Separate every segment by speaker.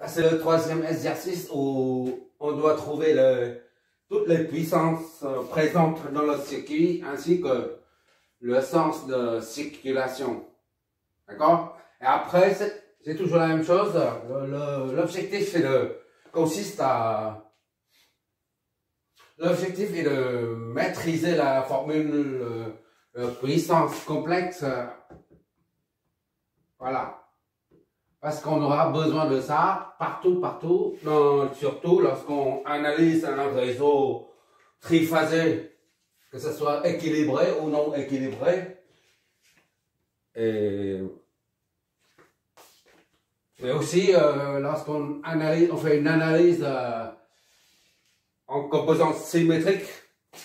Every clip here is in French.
Speaker 1: c'est le troisième exercice où on doit trouver toutes les puissances présentes dans le circuit ainsi que le sens de circulation. D'accord? Et après, c'est toujours la même chose. L'objectif l'objectif est de maîtriser la formule puissance complexe. Voilà. Parce qu'on aura besoin de ça partout, surtout lorsqu'on analyse un réseau triphasé, que ce soit équilibré ou non équilibré. Mais aussi, lorsqu'on fait une analyse en composants symétriques,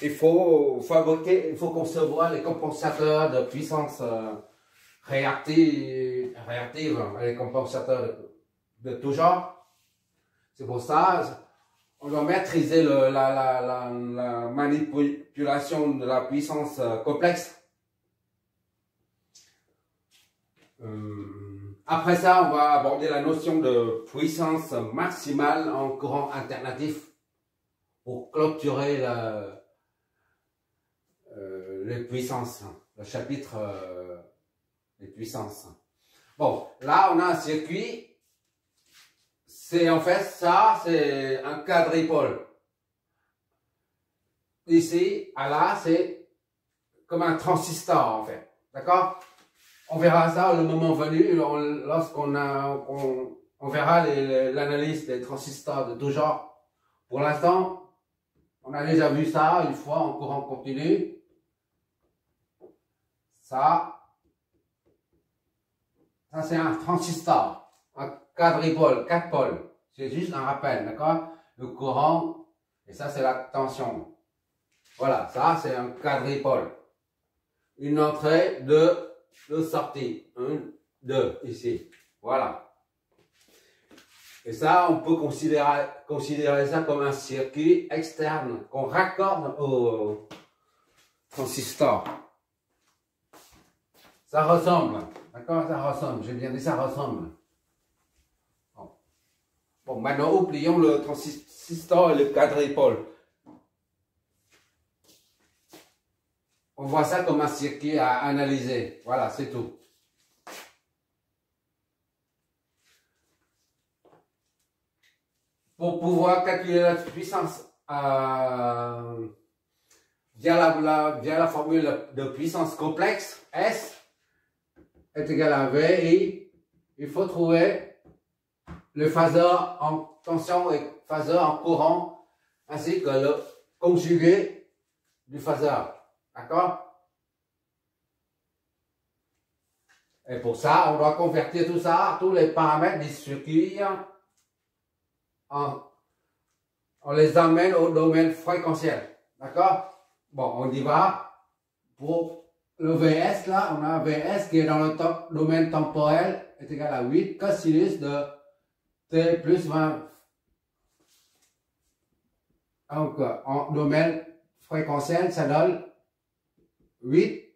Speaker 1: il faut concevoir les compensateurs de puissance réactive, les compensateurs de tout genre. C'est pour ça on doit maîtriser la manipulation de la puissance complexe. Après ça, on va aborder la notion de puissance maximale en courant alternatif pour clôturer les puissances, le chapitre des puissances. Bon, là on a un circuit, c'est en fait ça, c'est un quadripôle. Ici à là, c'est comme un transistor en fait, d'accord? On verra ça le moment venu, lorsqu'on on verra l'analyse des transistors de tout genre. Pour l'instant, on a déjà vu ça une fois en courant continu. Ça c'est un transistor, un quadripôle, 4 pôles. C'est juste un rappel, d'accord? Le courant, et ça c'est la tension. Voilà, ça c'est un quadripôle. Une entrée, deux sorties. 1, 2, ici. Voilà. Et ça, on peut considérer ça comme un circuit externe qu'on raccorde au transistor. Ça ressemble. D'accord? Ça ressemble. J'ai bien dit ça ressemble. Bon, maintenant, oublions le transistor et le quadripôle. On voit ça comme un circuit à analyser. Voilà, c'est tout. Pour pouvoir calculer la puissance via la formule de puissance complexe, S est égal à V, et il faut trouver le phaseur en tension et phaseur en courant, ainsi que le conjugué du phaseur. D'accord? Et pour ça, on doit convertir tout ça, tous les paramètres du circuit, on les amène au domaine fréquentiel. D'accord? Bon, on y va. Pour le VS, là, on a un VS qui est dans le domaine temporel, est égal à 8 cosinus de T plus 20. Donc, en domaine fréquentiel, ça donne 8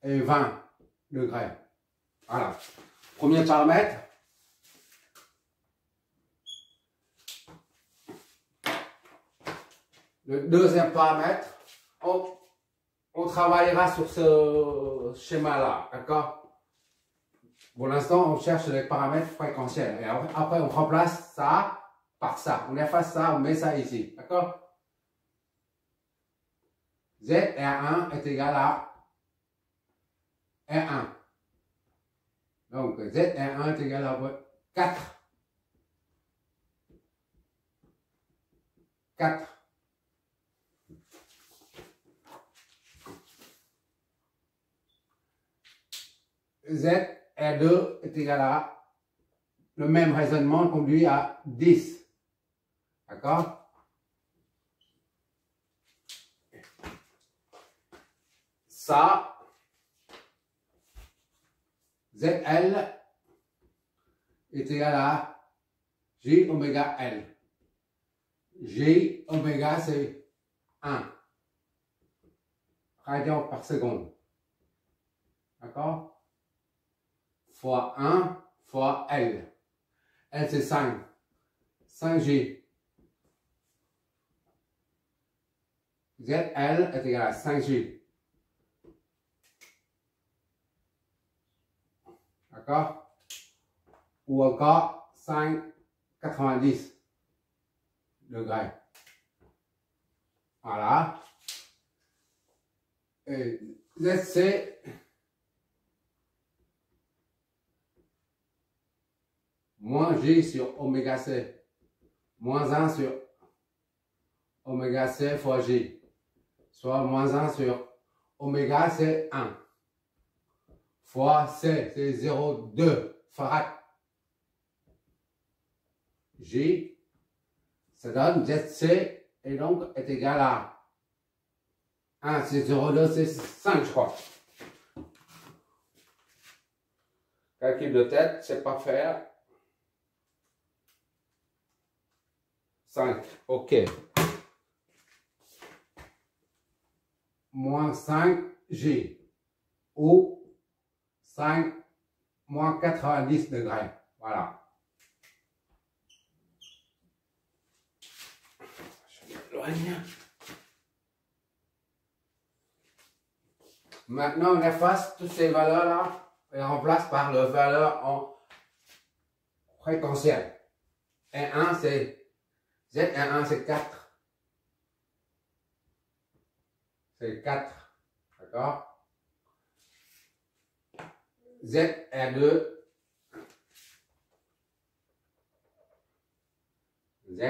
Speaker 1: et 20 degrés. Voilà. Premier paramètre. Le deuxième paramètre, on travaillera sur ce schéma-là, d'accord? Pour l'instant, on cherche les paramètres fréquentiels. Et après, on remplace ça par ça. On efface ça, on met ça ici, d'accord? ZR1 est égal à R1. Donc, ZR1 est égal à 4. 4. ZR2 est égal à, le même raisonnement conduit à 10. D'accord? Ça, ZL est égal à J oméga L. J oméga c'est 1 radian par seconde. D'accord? Fois 1 fois L. L c'est 5. 5G. ZL est égal à 5G. D'accord? Ou encore 5,90 degrés. Voilà. Et ZC moins G sur oméga C. Moins 1 sur oméga C fois G. Soit moins 1 sur oméga c'est 1. Fois C, c'est 0,2 farad. G, ça donne ZC, et donc est égal à 1, c'est 0,2, c'est 5, je crois. Calcul de tête, c'est pas faire. 5, ok. Moins 5G ou 5 moins 90 degrés. Voilà. Je m'éloigne. Maintenant, on efface toutes ces valeurs-là et remplace par le valeur en fréquentiel. Et1, c'est Z, et1, c'est 4. C'est 4. D'accord? Z, R2. Z,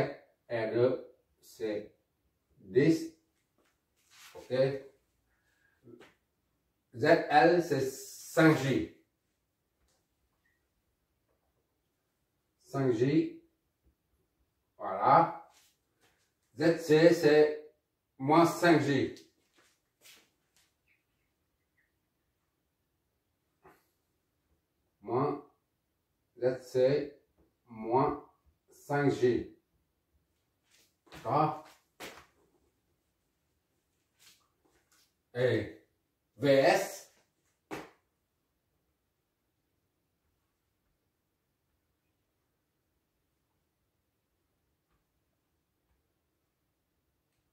Speaker 1: R2, c'est 10. Ok? ZL, c'est 5G. 5G. Voilà. ZC, c'est moins 5G. Moins ZC, moins 5G. D'accord? Et VS,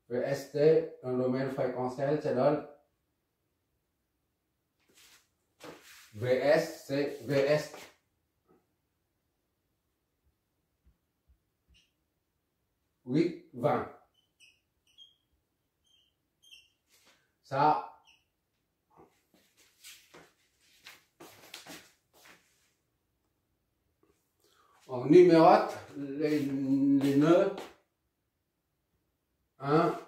Speaker 1: VST, un domaine fréquentiel, c'est donne VS, c'est VS. Oui, 20. Ça, on numérote les nœuds. 1,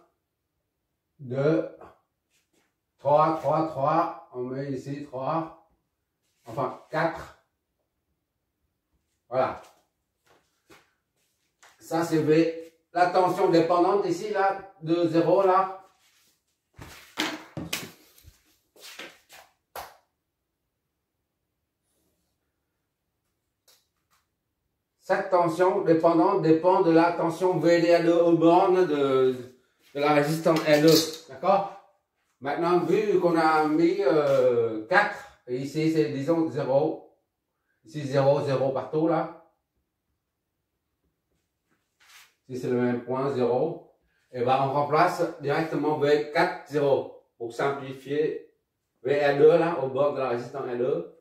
Speaker 1: 2, 3, 3, 3. On met ici 3. Enfin, 4. Voilà. Ça, c'est V. La tension dépendante ici, là, de 0, là. Cette tension dépendante dépend de la tension VDL2 aux bornes de la résistance L2. D'accord? Maintenant, vu qu'on a mis 4, et ici c'est disons 0, ici 0, 0 partout là. Ici c'est le même point, 0. Et ben on remplace directement V4, 0. Pour simplifier, VL2 là, au bord de la résistance L2.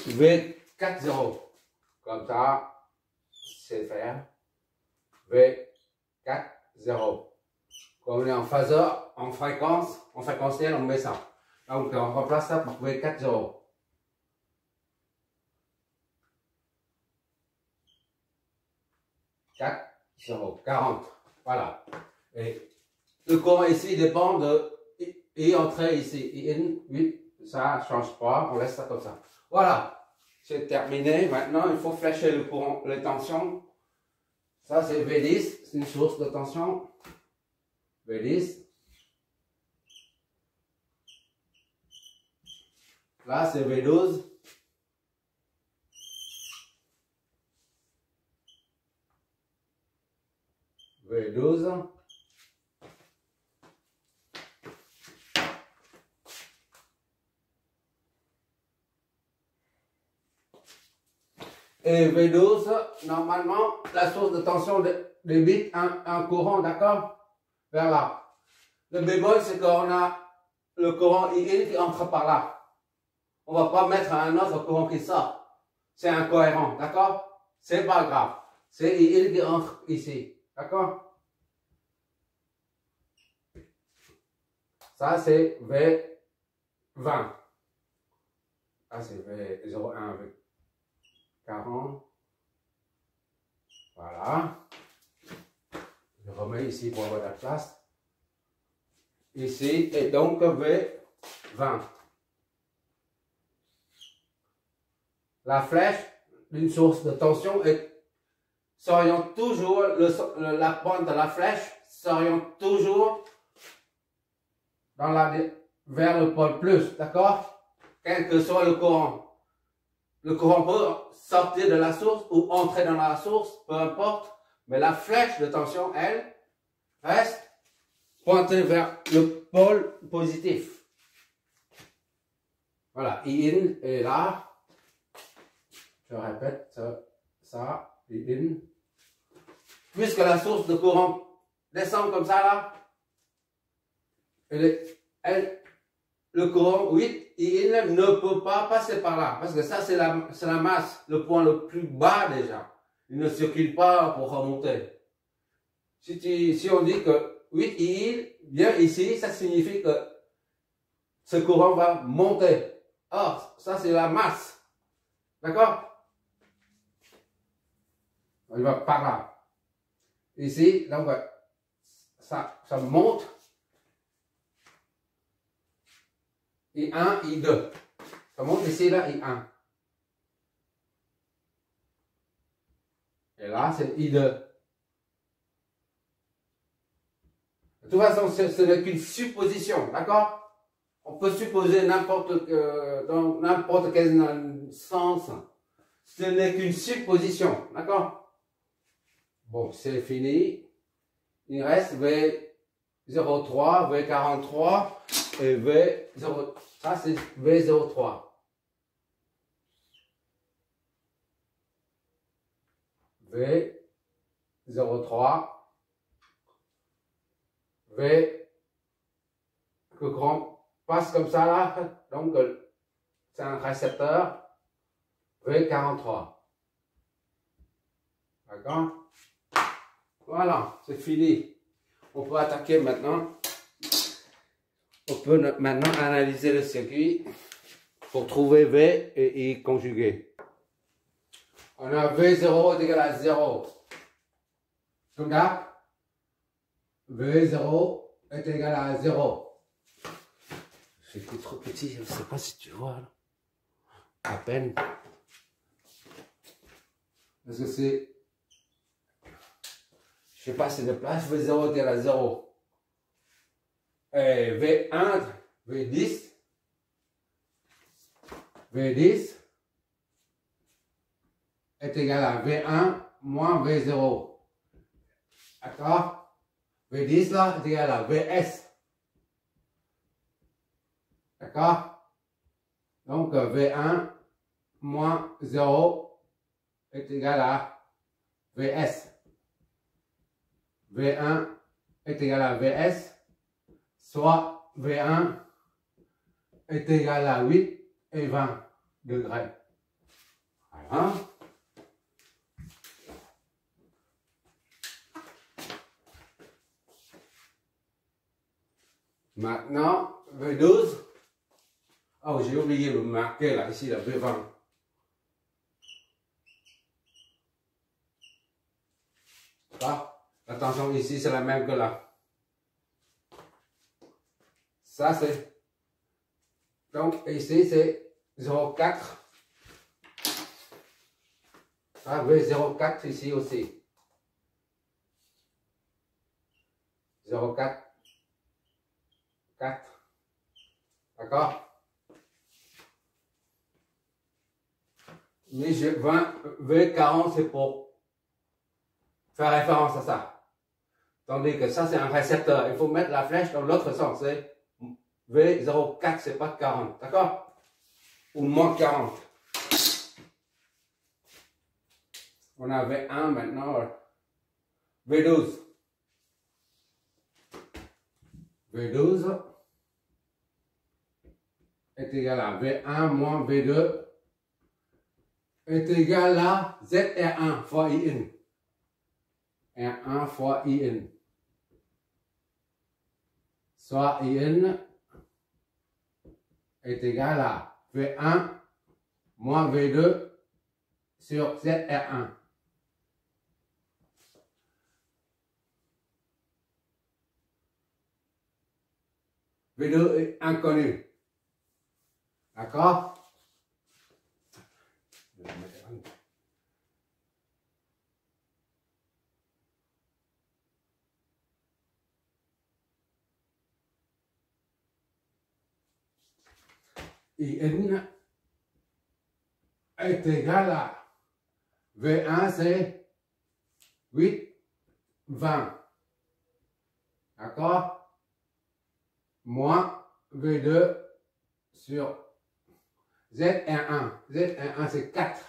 Speaker 1: V4, 0. Comme ça, c'est faire. V4, 0. Comme on est en phaseur, en fréquence, en fréquentiel, on met ça. Donc on remplace ça par V4, 0. Quatre, 0, 40. Voilà. Et le courant ici dépend de I entrée ici. I 8, ça ne change pas, on laisse ça comme ça. Voilà. C'est terminé. Maintenant, il faut flécher le courant, les tensions. Ça, c'est V10, c'est une source de tension. V10. Là, c'est V12. V12. Et V12, normalement, la source de tension débite un courant, d'accord? Vers là. Le bémol, c'est qu'on a le courant IN qui entre par là. On ne va pas mettre un autre courant qui sort. C'est incohérent, d'accord? C'est pas grave. C'est IN qui entre ici, d'accord? Ça, c'est V20. Ça, c'est V01, V40. Voilà. Je remets ici pour avoir de la place. Ici, et donc V20. La flèche d'une source de tension s'oriente toujours, la pointe de la flèche s'oriente toujours vers le pôle plus, d'accord? Quel que soit le courant. Le courant peut sortir de la source ou entrer dans la source, peu importe, mais la flèche de tension, elle, reste pointée vers le pôle positif. Voilà, IN est là. Je répète ça, IN. Puisque la source de courant descend comme ça là, le courant 8, IN ne peut pas passer par là. Parce que ça, c'est la masse, le point le plus bas déjà. Il ne circule pas pour remonter. Si on dit que 8 IN vient ici, ça signifie que ce courant va monter. Or, ça, c'est la masse. D'accord? Il va par là. Ici, donc, ça monte. I1, I2. Ça monte ici, là, I1. Et là, c'est I2. De toute façon, ce n'est qu'une supposition, d'accord? On peut supposer dans n'importe quel sens. Ce n'est qu'une supposition, d'accord? Bon, c'est fini. Il reste V03, V43 et V0. Ça, c'est V03. V03. V. Le courant passe comme ça là. Donc, c'est un récepteur. V43. D'accord? Voilà, c'est fini. On peut attaquer maintenant. On peut maintenant analyser le circuit pour trouver V et I conjugué. On a V0 est égal à 0. Comme ça, V0 est égal à 0. C'était trop petit, je ne sais pas si tu vois. Là. À peine. Parce que c'est... Je sais pas si c'est de place, V0 est égal à 0. Et V1, V10 est égal à V1 moins V0. D'accord? V10 là est égal à VS. D'accord? Donc V1 moins 0 est égal à VS. V1 est égal à VS, soit V1 est égal à 8 et 20 degrés. Voilà. Maintenant, V12. Oh, j'ai oublié de marquer là, ici, la V20. La tension ici, c'est la même que là. Ça, c'est... Donc, ici, c'est 0,4. Ça, V0,4 ici aussi. 0,4. 4. D'accord? Mais V40, c'est pour faire référence à ça. Tandis que ça, c'est un récepteur. Il faut mettre la flèche dans l'autre sens. C'est V04, c'est pas 40. D'accord? Ou moins 40. On a V1 maintenant. V12. V12 est égal à V1 moins V2 est égal à ZR1 fois IN. R1 fois IN. Soit IN est égal à V1 moins V2 sur ZR1. V2 est inconnu. D'accord? IN est égal à V1, c'est 8, 20. D'accord? Moins V2 sur ZR1. ZR1, c'est 4.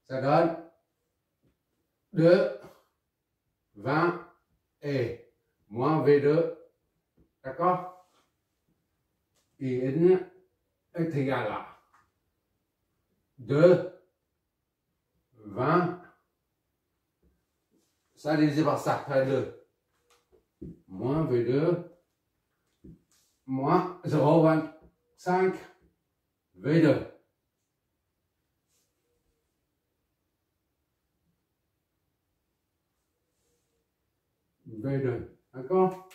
Speaker 1: Ça donne 2, 20 et moins V2. D'accord? IN est égal à 2, 20. Ça divisé par ça, fait 2. Moins V2. Moins 0,25 V2. V2. D'accord?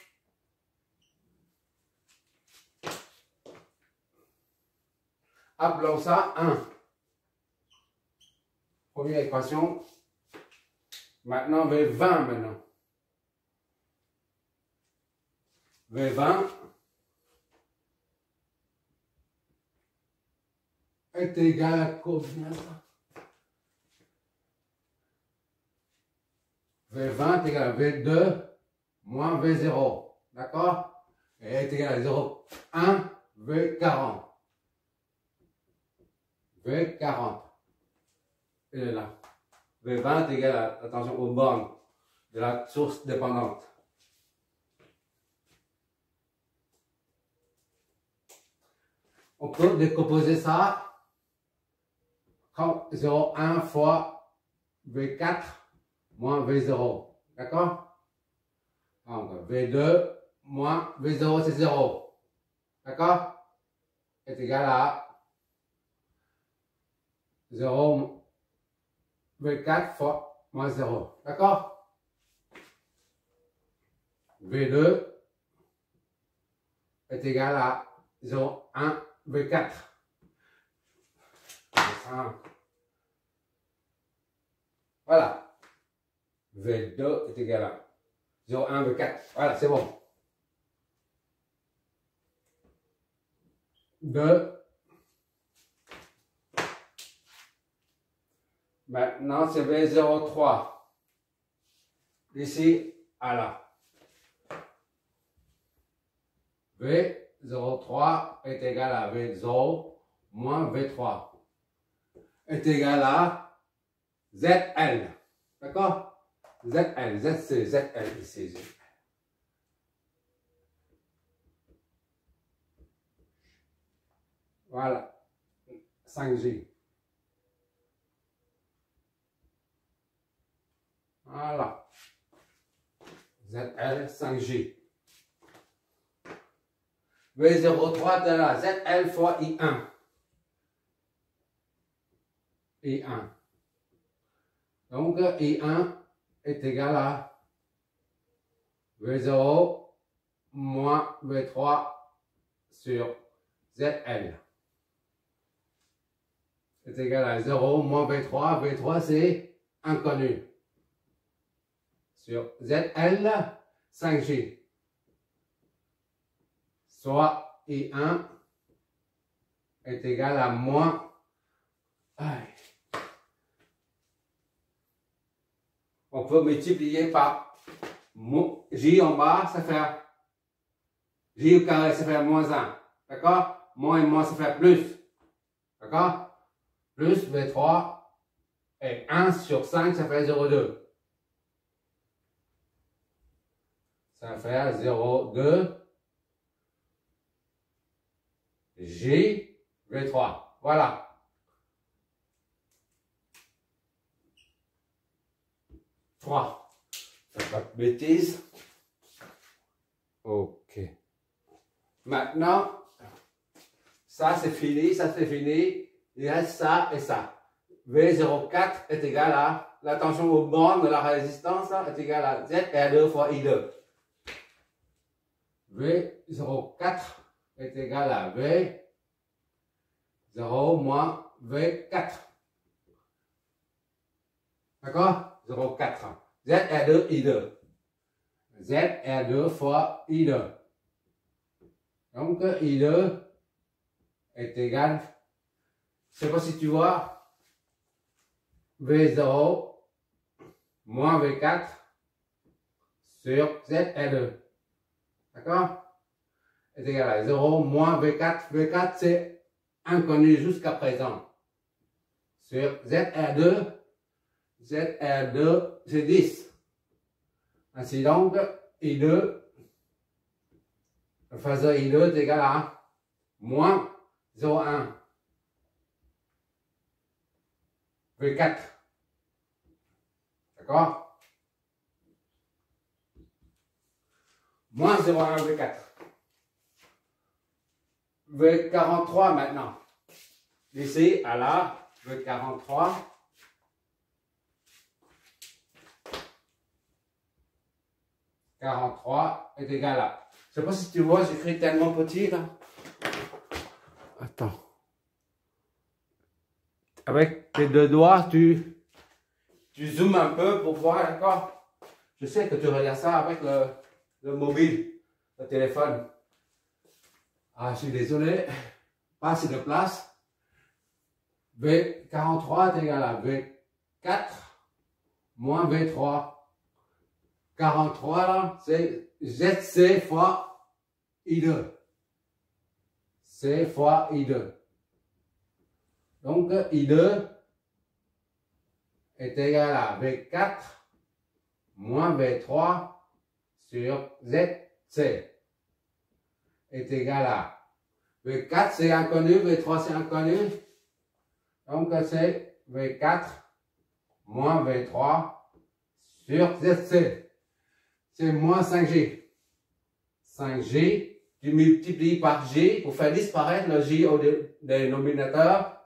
Speaker 1: Appelons ça 1. Première équation. Maintenant, V20 maintenant. V20 est égal à combien ça? V20 est égal à V2 moins V0. D'accord? Et est égal à 0,1 V40. V40. Il est là. V20 est égal à, attention, aux bornes de la source dépendante. On peut décomposer ça comme 0,1 fois V4 moins V0. D'accord? Donc V2 moins V0, c'est 0. D'accord? Est égal à 0 V4 fois moins 0. D'accord? V2 est égal à 0,1 V4. Voilà. V2 est égal à 0,1 V4. Voilà, c'est bon. 2. Maintenant, c'est V03. D'ici à là. V03 est égal à V0 moins V3 est égal à ZL. D'accord? ZL, Z c'est ZL ici. Voilà. 5G. Voilà. ZL 5G. V03 de là, ZL fois I1. I1. Donc, I1 est égal à V0 moins V3 sur ZL. Est égal à 0 moins V3. V3, c'est inconnu. Sur ZL, 5G. Soit I1 est égal à moins. On peut multiplier par J en bas, ça fait J au carré, ça fait moins 1. D'accord? Moins et moins, ça fait plus. D'accord? Plus V3 Et 1 sur 5, ça fait 0,2. Ça fait 0,2 J V3. Voilà. Faites pas de bêtises. Ok. Maintenant, ça c'est fini, ça c'est fini. Il reste ça et ça. V04 est égal à, la tension au borne de la résistance là, est égale à ZR2 fois I2. V04 est égal à V0 moins V4. D'accord? 0,4. ZR2, I2. ZR2 fois I2. Donc, I2 est égal, je ne sais pas si tu vois, V0 moins V4 sur ZR2. D'accord? Est égal à 0 moins V4. V4, c'est inconnu jusqu'à présent. Sur ZR2, ZR2, c'est 10. Ainsi donc, I2, le phaseur I2 est égal à moins 0,1 V4. D'accord? Moins 0,1 V4. V43 maintenant. Ici, à la V43. Est égal à. Je ne sais pas si tu vois, j'écris tellement petit là. Attends. Avec tes deux doigts, tu zoomes un peu pour voir, d'accord? Je sais que tu regardes ça avec le mobile, le téléphone. Ah, je suis désolé. Pas assez de place. V43 est égal à V4 moins V3. 43 là, c'est ZC fois I2. C fois I2. Donc I2 est égal à V4 moins V3 sur ZC. Est égal à V4 c'est inconnu, V3 c'est inconnu. Donc c'est V4 moins V3 sur ZC. C'est moins 5J. 5J, tu multiplies par J pour faire disparaître le J au dénominateur.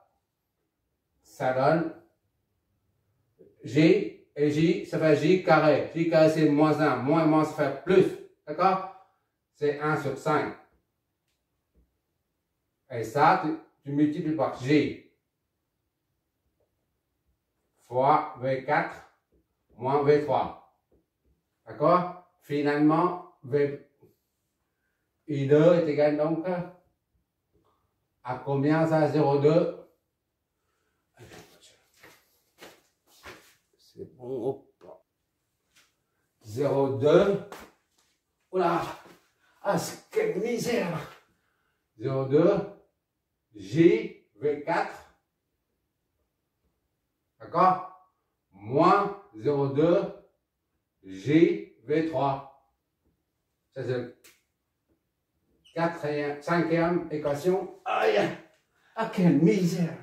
Speaker 1: Ça donne J et J, ça fait J carré. J carré c'est moins 1. Moins et moins ça fait plus. D'accord? C'est 1 sur 5. Et ça, tu multiplies par J fois V4 moins V3. D'accord? Finalement, I2 est égal donc à combien ça? 0,2. C'est bon. 0,2. Oula! Ah, quelle misère! 0,2 J V4. D'accord? Moins 0,2 J V3. Ça, c'est la cinquième équation. Aïe! Ah, quelle misère!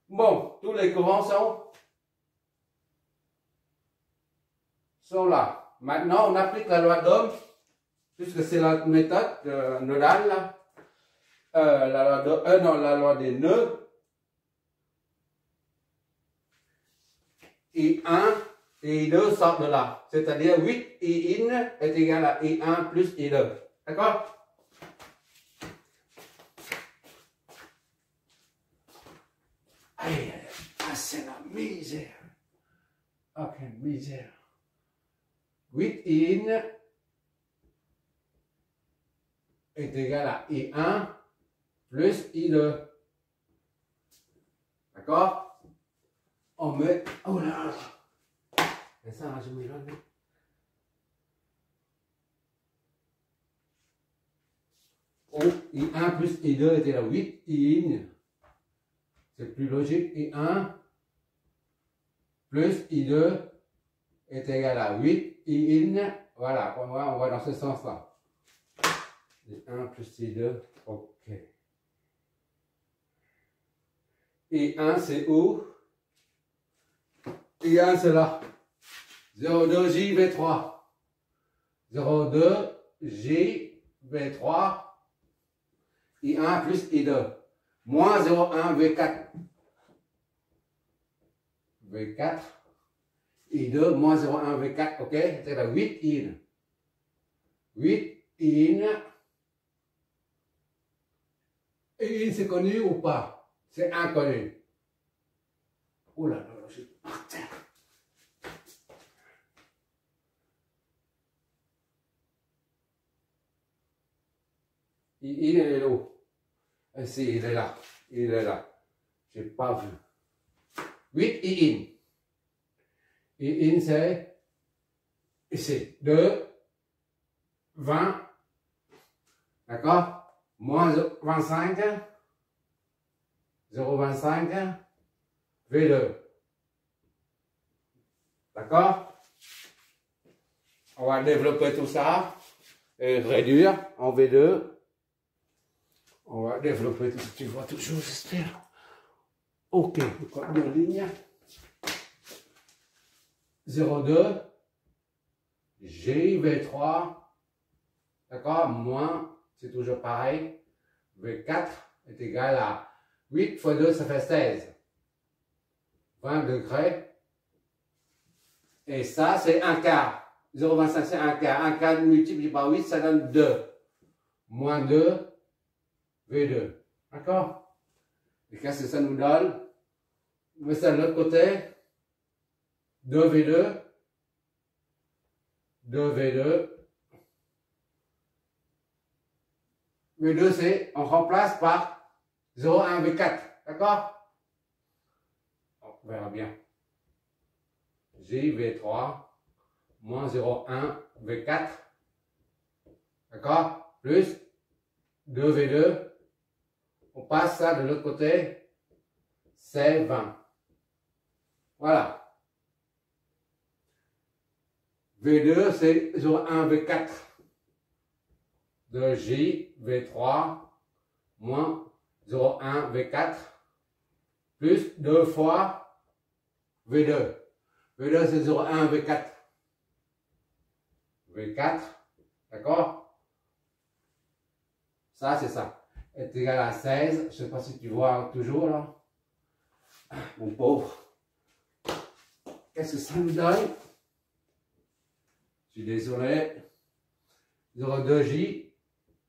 Speaker 1: Bon, tous les courants sont là. Maintenant, on applique la loi d'Ohm, puisque c'est la méthode nodale, là. La loi des nœuds. I1 et I2 sortent de là. C'est-à-dire 8 I1 est égal à I1 plus I2. D'accord? Aïe, ah, c'est la misère. Ah, quelle misère. 8 I1 est égal à I1 plus I2. D'accord? On met. Oh là là! Et ça, je me l'enlève. Oh, I1 plus I2 était là 8 I1. c'est plus logique. I1 plus I2 est égal à 8 I1. Voilà, on va dans ce sens-là. I1 plus I2, ok. I1 c'est où? I1 c'est là. 0,2 JV3. 0,2 JV3. I1 plus I2. Moins 0,1 V4. V4. I2 moins 0,1 V4. Ok? C'est la 8 in. 8 in. Et in c'est connu ou pas? C'est inconnu. Oula, là, je suis par terre. Il est où? Si, il est là. Il est là. Je n'ai pas vu. 8 I-in. I-in, c'est ici. 2, 20. D'accord? Moins 25. 0,25. V2. D'accord? On va développer tout ça et réduire en V2. On va développer tout ça. Tu vois toujours, j'espère. Ok, code de ligne. 0,2 JV3. D'accord? Moins, c'est toujours pareil. V4 est égal à 8 fois 2, ça fait 16. 20 degrés. Et ça, c'est un quart. 0,25, c'est un quart. Un quart multiplié par 8, ça donne 2. Moins 2, V2. D'accord? Et qu'est-ce que ça nous donne? On met ça de l'autre côté. 2V2. 2V2. V2, c'est, on remplace par 0,1 V4. D'accord? On verra bien. JV3 moins 0,1 V4. D'accord? Plus 2V2. On passe ça de l'autre côté. C'est 20. Voilà. V2, c'est 0,1 V4. De J, V3, moins 0,1 V4, plus 2 fois V2. V2, c'est 0,1 V4. V4, d'accord? Ça, c'est ça. Est égal à 16. Je ne sais pas si tu vois toujours là. Mon pauvre. Qu'est-ce que ça nous donne? Je suis désolé. 0,2J.